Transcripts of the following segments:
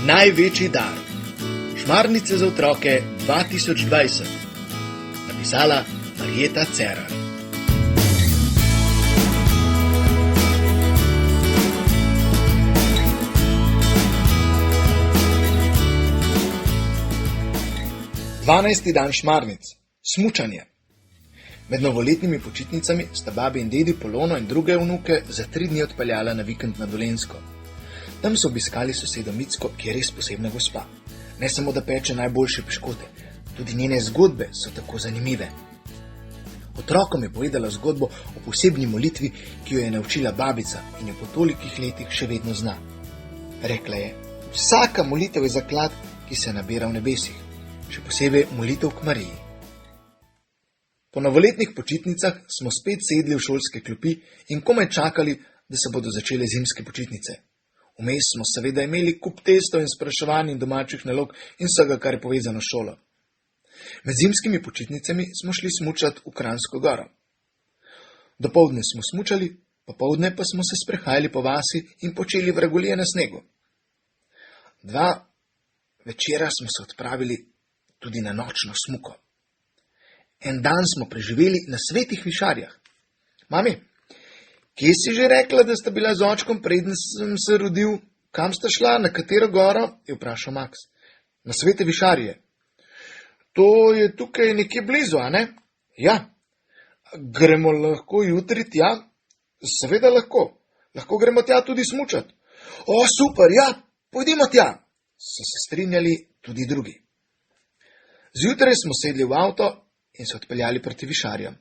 Največji dar. Šmarnice za otroke 2020. Napisala Marjeta Cerar. Dvanajsti dan šmarnic. Smučanje. Med novoletnimi počitnicami sta babi in dedi Polono in druge vnuke za 3 dni odpeljala na vikend na Dolenjsko. Tam so obiskali sosedo Micko, ki je res posebna gospa. Ne samo, da peče najboljše piškote, tudi njene zgodbe so tako zanimive. Otrokom je povedala zgodbo o posebni molitvi, ki jo je naučila babica in jo po tolikih letih še vedno zna. Rekla je: vsaka molitev je zaklad, ki se nabira v nebesih, še posebej molitev k Mariji. Po novoletnih počitnicah smo spet sedli v šolske klopi in komaj čakali, da se bodo začele zimske počitnice. Vmes smo seveda imeli kup testov in spraševanj in domačih nalog in vsega, kar je povezano s šolo. Med zimskimi počitnicami smo šli smučat v Kranjsko goro. Dopoldne smo smučali, popoldne pa smo se sprehajali po vasi in počeli vragolije na snegu. 2 večera smo se odpravili tudi na nočno smuko. En dan smo preživeli na Svetih Višarjah. Mami, kje si že rekla, da sta bila z očkom, preden sem se rodil? Kam sta šla, na katero goro? Je vprašal Max. Na Svete Višarje. To je tukaj nekje blizu, a ne? Ja. Gremo lahko jutri tja? Seveda lahko. Lahko gremo tja tudi smučat. O, super, ja, pojdimo tja. So se strinjali tudi drugi. Zjutraj smo sedli v avto in se odpeljali proti Višarjem.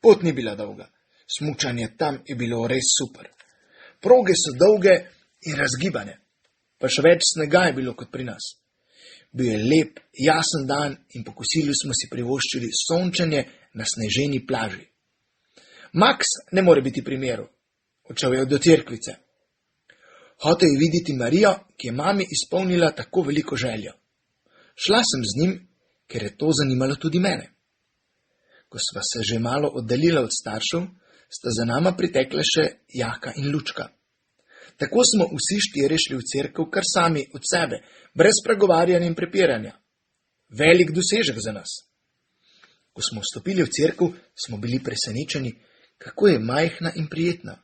Pot ni bila dolga. Smučanje tam je bilo res super. Proge so dolge in razgibane, pa še več snega je bilo kot pri nas. Bil je lep, jasen dan in po kosilu smo si privoščili sončenje na sneženi plaži. Max ne more biti pri miru. Odšel je do cerkvice. Hotel je videti Marijo, ki je mami izpolnila tako veliko željo. Šla sem z njim, ker je to zanimalo tudi mene. Ko sva se že malo oddaljila od staršev, sta za nama pritekla še Jaka in Lučka. Tako smo vsi 4 šli v cerkev kar sami od sebe, brez pregovarjanja in prepiranja. Velik dosežek za nas. Ko smo vstopili v cerkev, smo bili presenečeni, kako je majhna in prijetna.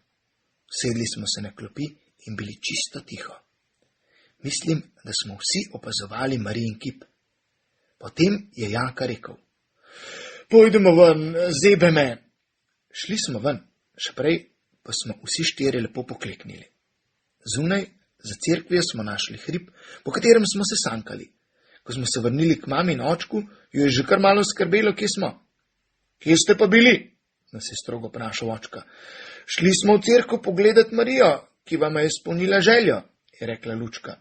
Sedli smo se na klopi in bili čisto tiho. Mislim, da smo vsi opazovali Marijin kip. Potem je Jaka rekel: pojdimo ven, zebe me. Šli smo ven, še prej pa smo vsi 4 lepo pokleknili. Zunaj, za cerkvijo smo našli hrib, po katerem smo se sankali. Ko smo se vrnili k mami in očku, jo je že kar malo skrbelo, kje smo. Kje ste pa bili? Nas je strogo vprašal očka. Šli smo v cerkev pogledat Marijo, ki vam je izpolnila željo, je rekla Lučka.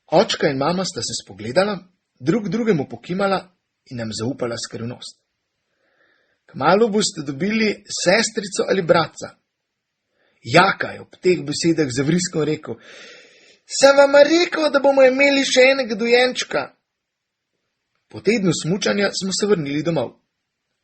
Očka in mama sta se spogledala, drug drugemu pokimala in nam zaupala skrivnost. Kmalu boste dobili sestrico ali bratca. Jaka je ob teh besedah zavriskom rekel: sem vam rekel, da bomo imeli še enega dojenčka. Po tednu smučanja smo se vrnili domov.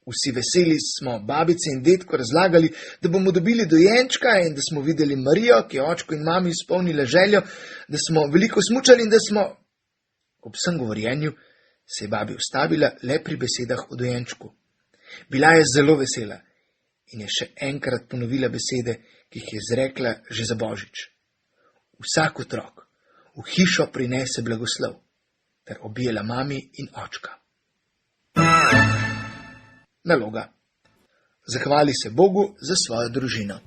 Vsi veseli smo babice in dedko razlagali, da bomo dobili dojenčka in da smo videli Marijo, ki je očku in mami izpolnila željo, da smo veliko smučali in da smo... Ob vsem govorjenju se je babi ustavila le pri besedah o dojenčku. Bila je zelo vesela in je še enkrat ponovila besede, ki jih je izrekla že za Božič. Vsak otrok v hišo prinese blagoslov, ter objela mami in očka. Naloga. Zahvali se Bogu za svojo družino.